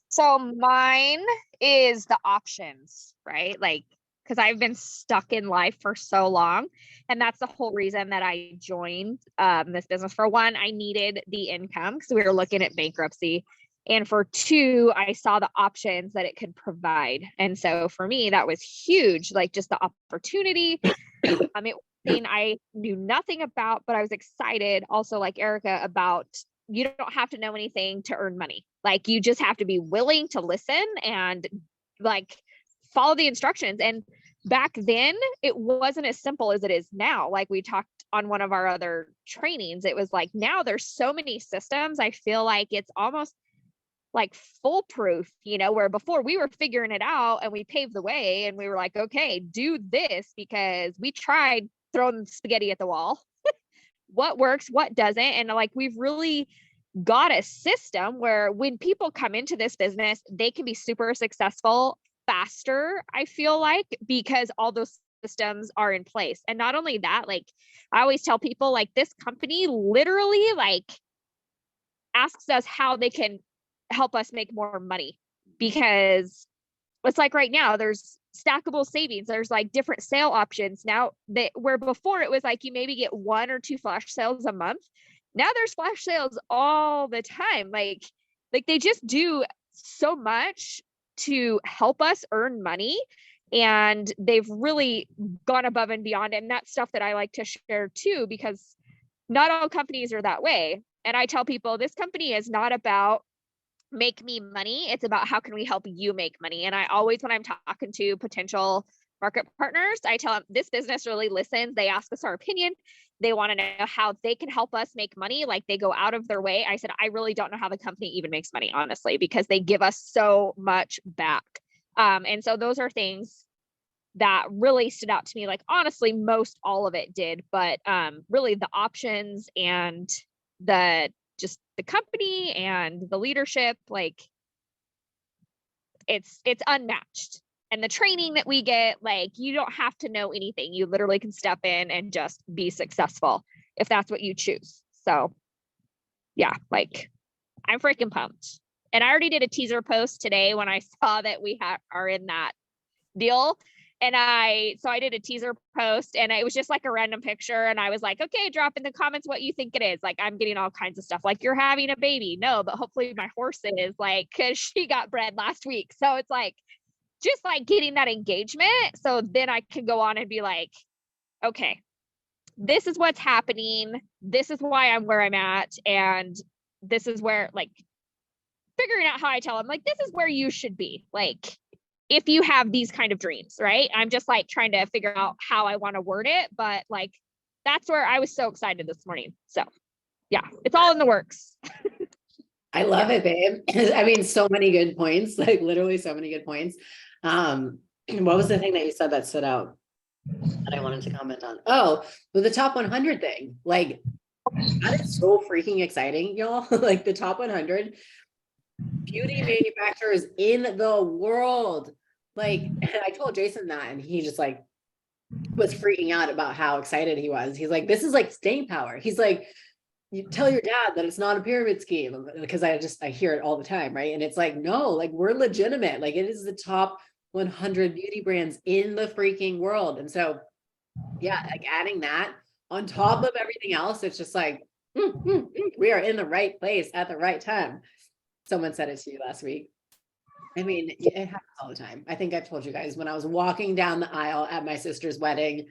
So mine is the options, right? Like, because I've been stuck in life for so long. And that's the whole reason that I joined this business. For one, I needed the income because we were looking at bankruptcy. And for two, I saw the options that it could provide. And so for me, that was huge, like just the opportunity. It was something I knew nothing about, but I was excited also, like Erica, about you don't have to know anything to earn money. Like, you just have to be willing to listen and like follow the instructions. And back then it wasn't as simple as it is now. Like we talked on one of our other trainings, it was like, now there's so many systems. I feel like it's almost like foolproof, where before we were figuring it out and we paved the way and we were like, okay, do this because we tried throwing spaghetti at the wall. What works, what doesn't. And like, we've really got a system where when people come into this business, they can be super successful faster, I feel like, because all those systems are in place. And not only that, like I always tell people, like, this company literally like asks us how they can help us make more money, because it's like right now there's stackable savings. There's like different sale options now that where before it was like you maybe get 1 or 2 flash sales a month. Now there's flash sales all the time. Like they just do so much to help us earn money, and they've really gone above and beyond. And that's stuff that I like to share too, because not all companies are that way. And I tell people this company is not about make me money. It's about how can we help you make money. And I always, when I'm talking to potential market partners, I tell them this business really listens. They ask us our opinion. They want to know how they can help us make money. Like, they go out of their way. I said, I really don't know how the company even makes money, honestly, because they give us so much back. And so those are things that really stood out to me. Like, honestly, most all of it did, but really the options and the company and the leadership, like it's unmatched. And the training that we get, like, you don't have to know anything. You literally can step in and just be successful if that's what you choose. So yeah, like, I'm freaking pumped. And I already did a teaser post today when I saw that we are in that deal. And I did a teaser post, and it was just like a random picture. And I was like, okay, drop in the comments what you think it is. Like, I'm getting all kinds of stuff. Like, you're having a baby. No, but hopefully my horse is, like, cause she got bred last week. So it's like, just like getting that engagement. So then I can go on and be like, okay, this is what's happening. This is why I'm where I'm at. And this is where, like, figuring out how I tell them, like, this is where you should be. Like, if you have these kind of dreams, right? I'm just like trying to figure out how I want to word it, but like, that's where I was so excited this morning. So yeah, it's all in the works. I love it, babe. I mean, so many good points, like literally so many good points. What was the thing that you said that stood out that I wanted to comment on? Oh, with the top 100 thing, like that is so freaking exciting, y'all. Like the top 100 beauty manufacturers in the world. Like, I told Jason that, and he just like was freaking out about how excited he was. He's like, this is like staying power. He's like, you tell your dad that it's not a pyramid scheme, because I hear it all the time, right? And it's like, no, like we're legitimate. Like it is the top 100 beauty brands in the freaking world. And so, yeah, like adding that on top of everything else, it's just like, we are in the right place at the right time. Someone said it to you last week. I mean, it happens all the time. I think I've told you guys, when I was walking down the aisle at my sister's wedding,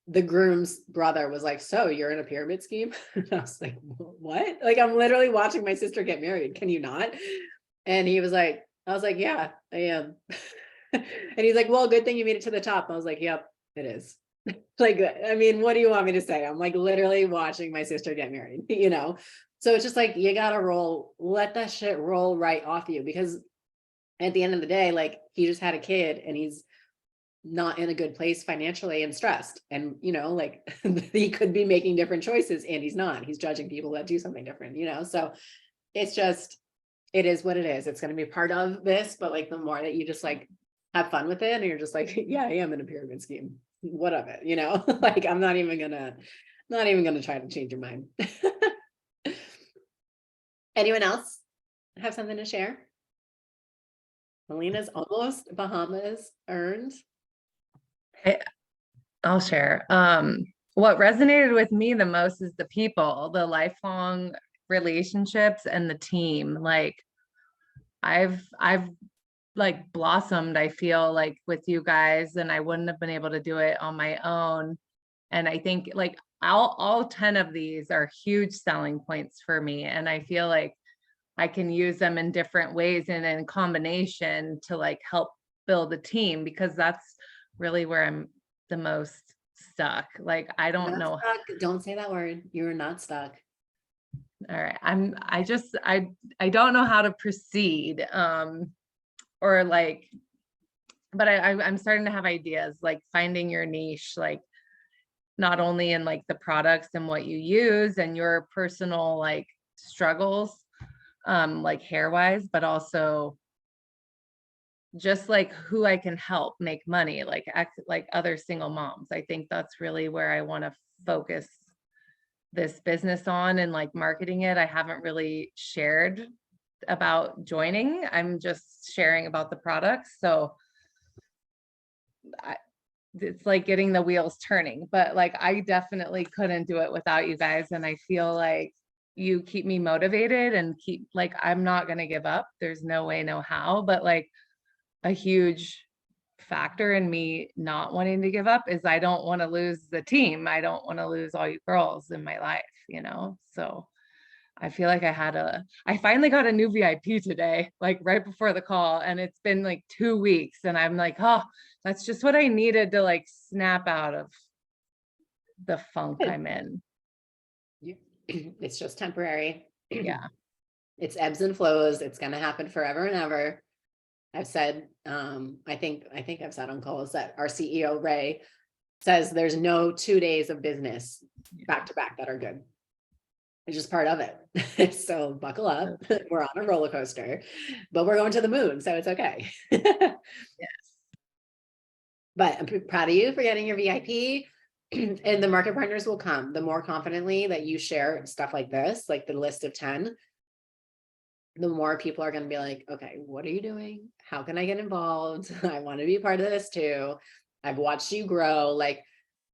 the groom's brother was like, so you're in a pyramid scheme? And I was like, what? Like, I'm literally watching my sister get married. Can you not? And he was like, I was like, yeah, I am. And he's like, well, good thing you made it to the top. I was like, yep, it is. Like, I mean, what do you want me to say? I'm like literally watching my sister get married, you know? So it's just like, you gotta roll, let that shit roll right off you, because at the end of the day, like he just had a kid and he's not in a good place financially and stressed. And, you know, like he could be making different choices and he's not. He's judging people that do something different, you know? So it's just, it is what it is. It's going to be part of this, but like the more that you just like have fun with it and you're just like, yeah, I am in a pyramid scheme. What of it, you know? Like I'm not even gonna try to change your mind. Anyone else have something to share? Melina's almost Bahamas earned. I'll share. What resonated with me the most is the people, the lifelong relationships and the team. Like I've like blossomed, I feel like, with you guys, and I wouldn't have been able to do it on my own. And I think like all 10 of these are huge selling points for me. And I feel like I can use them in different ways and in combination to like help build a team, because that's really where I'm the most stuck. Like, I don't Not know. stuck. Don't say that word. You're not stuck. All right. I don't know how to proceed. Or like, but I'm starting to have ideas, like finding your niche, like not only in like the products and what you use and your personal like struggles, like hair wise, but also just like who I can help make money, like other single moms. I think that's really where I want to focus this business on, and like marketing it. I haven't really shared about joining. I'm just sharing about the products. So it's like getting the wheels turning, but like I definitely couldn't do it without you guys. And I feel like you keep me motivated and keep like, I'm not going to give up. There's no way, no how, but like a huge factor in me not wanting to give up is I don't want to lose the team. I don't want to lose all you girls in my life, you know? So I feel like I finally got a new VIP today, like right before the call, and it's been like 2 weeks, and I'm like, oh, that's just what I needed to like snap out of the funk I'm in. It's just temporary. Yeah. It's ebbs and flows. It's going to happen forever and ever. I've said, I think I've said on calls that our CEO, Ray, says there's no 2 days of business back to back that are good. It's just part of it. So buckle up. We're on a roller coaster, but we're going to the moon, so it's okay. Yes. But I'm proud of you for getting your VIP. And the market partners will come. The more confidently that you share stuff like this, like the list of 10, the more people are going to be like, okay, what are you doing? How can I get involved? I want to be part of this too. I've watched you grow. Like,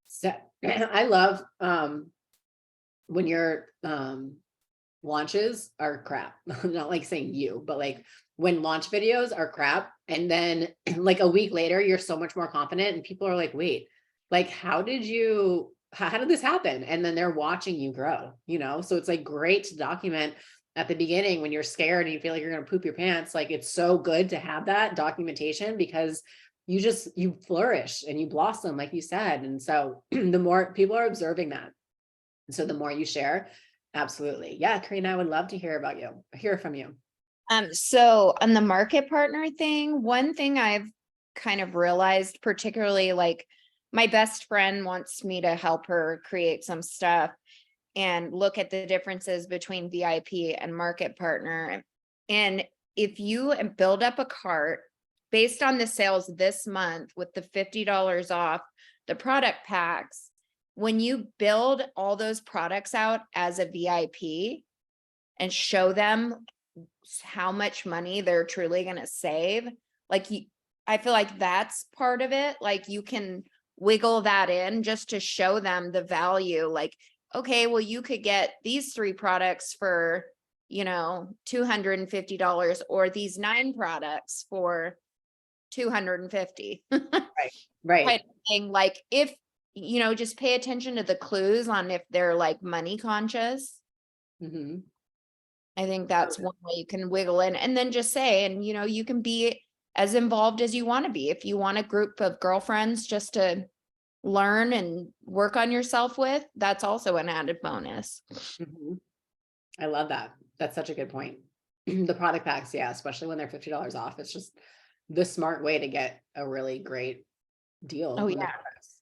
so I love when your launches are crap. I'm not like saying you, but like when launch videos are crap, and then like a week later, you're so much more confident, and people are like, wait, like, how did this happen? And then they're watching you grow, you know? So it's like great to document at the beginning when you're scared and you feel like you're going to poop your pants. Like, it's so good to have that documentation, because you flourish and you blossom, like you said. And so the more people are observing that, so the more you share, Absolutely. Yeah, Karina, I would love to hear from you. So on the market partner thing, one thing I've kind of realized, particularly like my best friend wants me to help her create some stuff and look at the differences between VIP and market partner. And if you build up a cart based on the sales this month with the $50 off the product packs, when you build all those products out as a VIP and show them how much money they're truly going to save, like I feel like that's part of it. Like you can wiggle that in just to show them the value. Like, okay, well, you could get these 3 products for, $250, or these 9 products for $250. Right. Type of thing. Like if, just pay attention to the clues on if they're like money conscious. Mhm. I think that's one way you can wiggle in, and then just say, and you can be as involved as you want to be. If you want a group of girlfriends just to learn and work on yourself with, that's also an added bonus. Mhm. I love that. That's such a good point. The product packs, yeah, especially when they're $50 off. It's just the smart way to get a really great deal. Oh, on the yeah. products.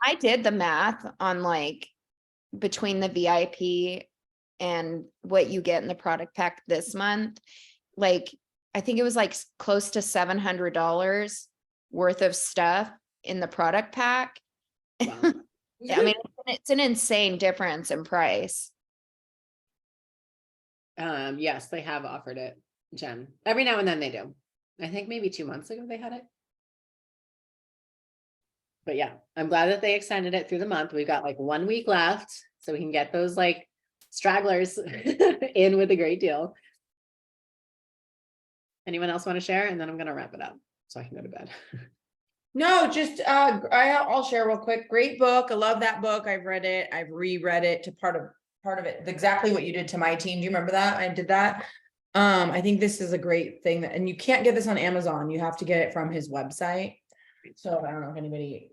I did the math on like between the VIP and what you get in the product pack this month. Like, I think it was like close to $700 worth of stuff in the product pack. Wow. Yeah, I mean, it's an insane difference in price. Yes, they have offered it, Jen. Every now and then they do. I think maybe 2 months ago they had it. But yeah, I'm glad that they extended it through the month. We've got like 1 week left, so we can get those like stragglers in with a great deal. Anyone else want to share? And then I'm gonna wrap it up so I can go to bed. No, just I'll share real quick. Great book. I love that book. I've read it. I've reread it to part of it. Exactly what you did to my team. Do you remember that? I did that. I think this is a great thing and you can't get this on Amazon. You have to get it from his website. So I don't know if anybody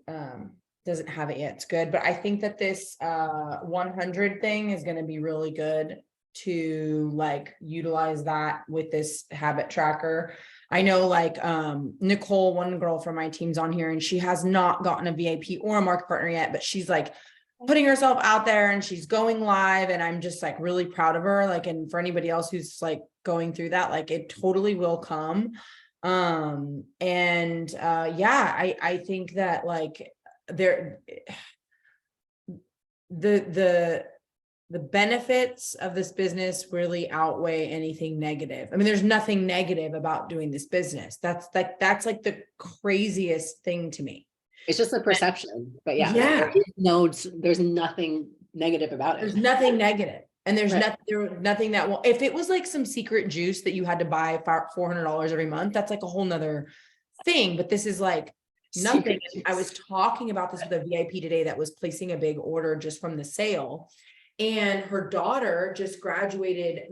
doesn't have it yet. It's good, but I think that this 100 thing is going to be really good to like utilize that with this habit tracker. I know like Nicole, one girl from my team's on here, and she has not gotten a VIP or a market partner yet, but she's like putting herself out there and she's going live, and I'm just like really proud of her. Like, and for anybody else who's like going through that, like it totally will come. Yeah, I think that like the benefits of this business really outweigh anything negative. I mean, there's nothing negative about doing this business. That's like the craziest thing to me. It's just a perception, but yeah, Yeah. there's nothing negative about it. There's nothing negative. And there's Right. nothing that will, if it was like some secret juice that you had to buy $400 every month, that's like a whole nother thing. But this is like nothing. Secret I was juice. talking about this with a VIP today that was placing a big order just from the sale. And her daughter just graduated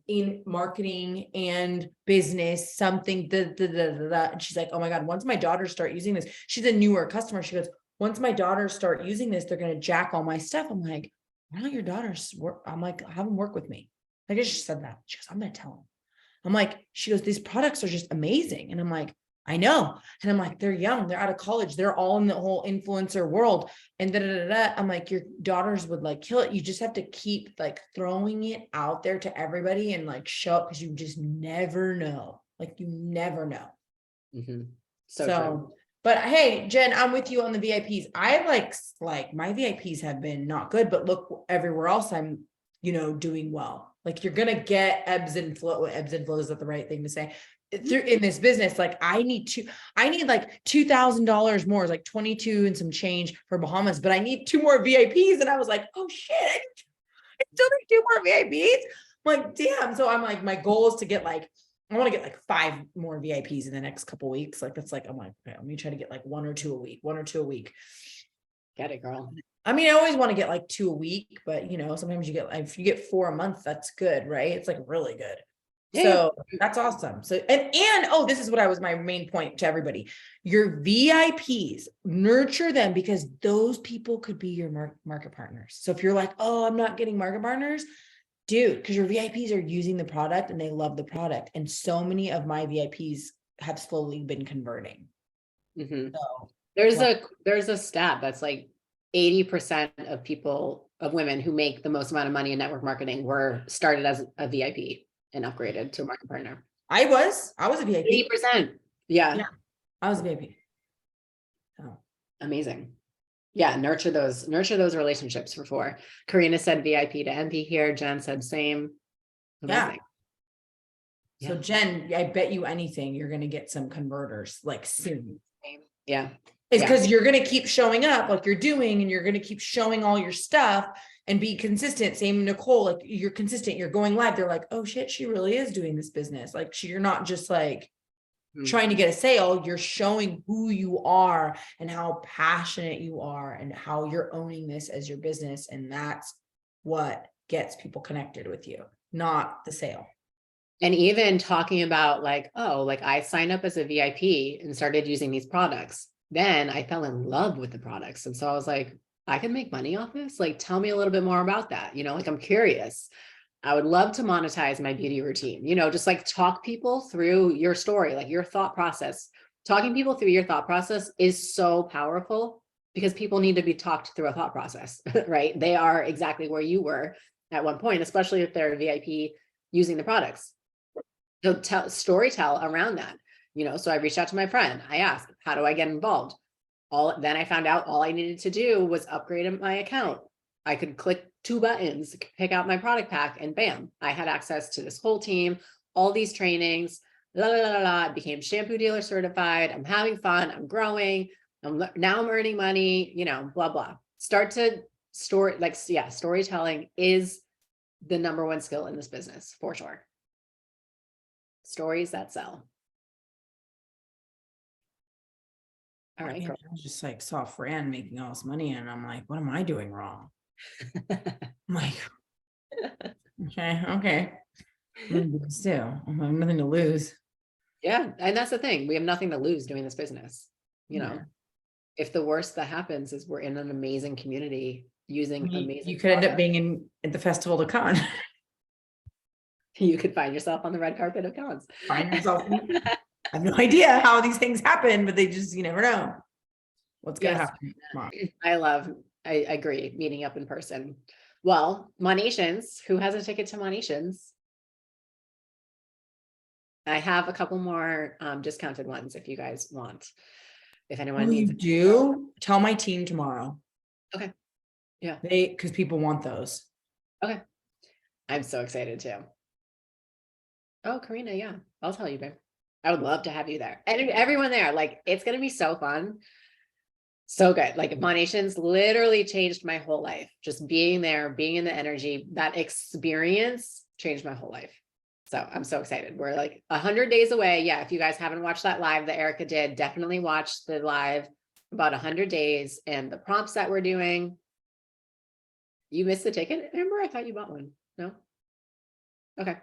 in marketing and business, something. And she's like, oh my God, once my daughters start using this, she's a newer customer. She goes, once my daughters start using this, they're going to jack all my stuff. I'm like, why don't your daughters work? I'm like, have them work with me. I guess she said that. She goes, I'm going to tell them. I'm like, she goes, these products are just amazing. And I'm like, I know. And I'm like, they're young, they're out of college, they're all in the whole influencer world. And I'm like, your daughters would like kill it. You just have to keep like throwing it out there to everybody and like show up, because you just never know. Like you never know. Mm-hmm. So True. but hey, Jen, I'm with you on the VIPs. I like my VIPs have been not good, but look everywhere else I'm, doing well. Like you're going to get ebbs and flow. Ebbs and flow is not the right thing to say. In this business, like I need like $2,000 more, like 22 and some change for Bahamas, but I need 2 more VIPs. And I was like, oh shit, I still need 2 more VIPs. I'm like, damn. So I'm like, my goal is to get like, I want to get like 5 more VIPs in the next couple weeks. Like, that's like, I'm like, okay, let me try to get like 1 or 2 a week. Get it, girl. I mean, I always want to get like 2 a week, but sometimes if you get 4 a month, that's good, right? It's like really good. Yeah. So that's awesome. So, and oh, this is what my main point to everybody. Your VIPs, nurture them, because those people could be your market partners. So if you're like, oh, I'm not getting market partners, dude, because your VIPs are using the product and they love the product. And so many of my VIPs have slowly been converting. Mhm. So There's a stat that's like 80% of women who make the most amount of money in network marketing were started as a VIP and upgraded to a market partner. I was a VIP. 80%. Yeah. Yeah. I was a VIP. Oh. Amazing. Yeah, nurture those relationships for sure. Karina said VIP to MP here. Jen said same. Amazing. So Yeah. Jen, I bet you anything you're going to get some converters like soon. Yeah. It's because you're going to keep showing up like you're doing, and you're going to keep showing all your stuff and be consistent. Same Nicole, like you're consistent, you're going live. They're like, oh shit, she really is doing this business. Like you're not just like trying to get a sale. You're showing who you are and how passionate you are and how you're owning this as your business. And that's what gets people connected with you, not the sale. And even talking about like, oh, like I signed up as a VIP and started using these products. Then I fell in love with the products. And so I was like, I can make money off this. Like, tell me a little bit more about that. Like I'm curious. I would love to monetize my beauty routine, just like talk people through your story, like your thought process. Talking people through your thought process is so powerful because people need to be talked through a thought process, right? They are exactly where you were at one point, especially if they're a VIP using the products. So storytell around that, so I reached out to my friend. I asked, how do I get involved? Then I found out all I needed to do was upgrade my account. I could click 2 buttons, pick out my product pack, and bam, I had access to this whole team, all these trainings, I became shampoo dealer certified. I'm having fun. I'm growing. Now I'm earning money, blah, blah. Start to storytelling is the number one skill in this business for sure. Stories that sell. All right. I just like saw Fran making all this money and I'm like, what am I doing wrong? I'm like, okay. Still, I have nothing to lose. Yeah. And that's the thing. We have nothing to lose doing this business. If the worst that happens is we're in an amazing community using amazing. You could end up being at the festival to con. You could find yourself on the red carpet of cons. Find yourself. I have no idea how these things happen, but you never know what's going to happen tomorrow. I agree. Meeting up in person. Well, Monations, who has a ticket to Monations? I have a couple more discounted ones if you guys want. If anyone needs. You do, tell my team tomorrow. Okay. Yeah. Because people want those. Okay. I'm so excited too. Oh, Karina, yeah. I'll tell you, babe. I would love to have you there. And everyone there, like, it's going to be so fun. So good. Like Monations literally changed my whole life. Just being there, being in the energy, that experience changed my whole life. So I'm so excited. We're like 100 days away. Yeah. If you guys haven't watched that live that Erica did, definitely watch the live about 100 days and the prompts that we're doing. You missed the ticket? Remember, I thought you bought one. No? Okay.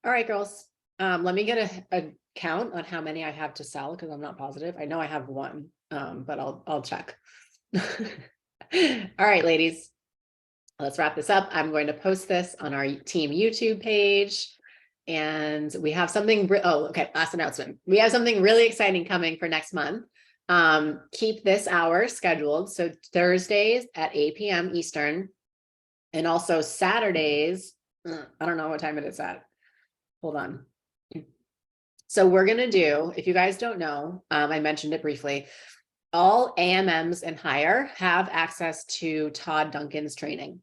All right, girls. Let me get a count on how many I have to sell because I'm not positive. I know I have one, but I'll check. All right, ladies. Let's wrap this up. I'm going to post this on our team YouTube page. And we have something, last announcement. We have something really exciting coming for next month. Keep this hour scheduled. So Thursdays at 8 p.m. Eastern. And also Saturdays, I don't know what time it is at. Hold on. So we're going to do, if you guys don't know, I mentioned it briefly, all AMMs and higher have access to Todd Duncan's training.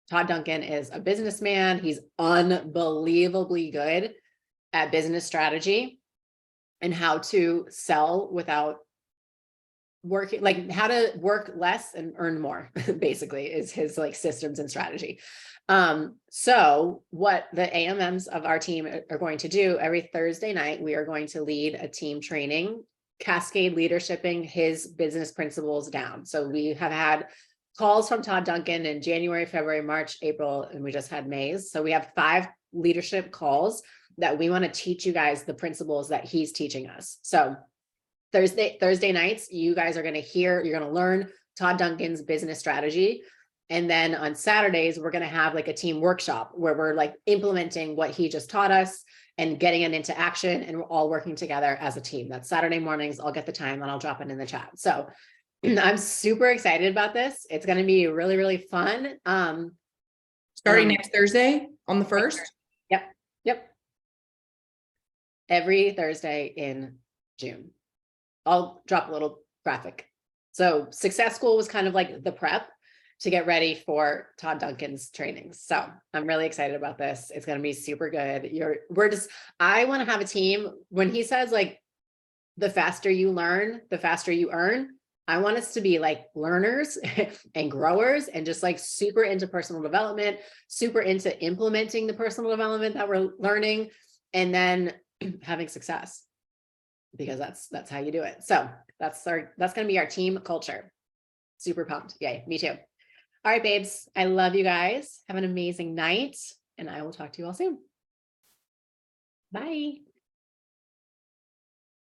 Todd Duncan is a businessman. He's unbelievably good at business strategy and how to sell without working, like how to work less and earn more, basically, is his like systems and strategy. So what the AMMs of our team are going to do every Thursday night, we are going to lead a team training, cascade leadershiping his business principles down. So we have had calls from Todd Duncan in January, February, March, April, and we just had May's. So we have 5 leadership calls that we want to teach you guys the principles that he's teaching us. So Thursday nights, you guys are going to hear, you're going to learn Todd Duncan's business strategy. And then on Saturdays, we're going to have like a team workshop where we're like implementing what he just taught us and getting it into action. And we're all working together as a team. That's Saturday mornings. I'll get the time and I'll drop it in the chat. So I'm super excited about this. It's going to be really, really fun. Starting next Thursday on the 1st. Yep. Every Thursday in June. I'll drop a little graphic. So Success School was kind of like the prep to get ready for Todd Duncan's trainings. So I'm really excited about this. It's going to be super good. I want to have a team. When he says like, the faster you learn, the faster you earn, I want us to be like learners and growers and just like super into personal development, super into implementing the personal development that we're learning, and then having success, because that's how you do it. So that's going to be our team culture. Super pumped. Yay. Me too. All right, babes. I love you guys. Have an amazing night, and I will talk to you all soon. Bye.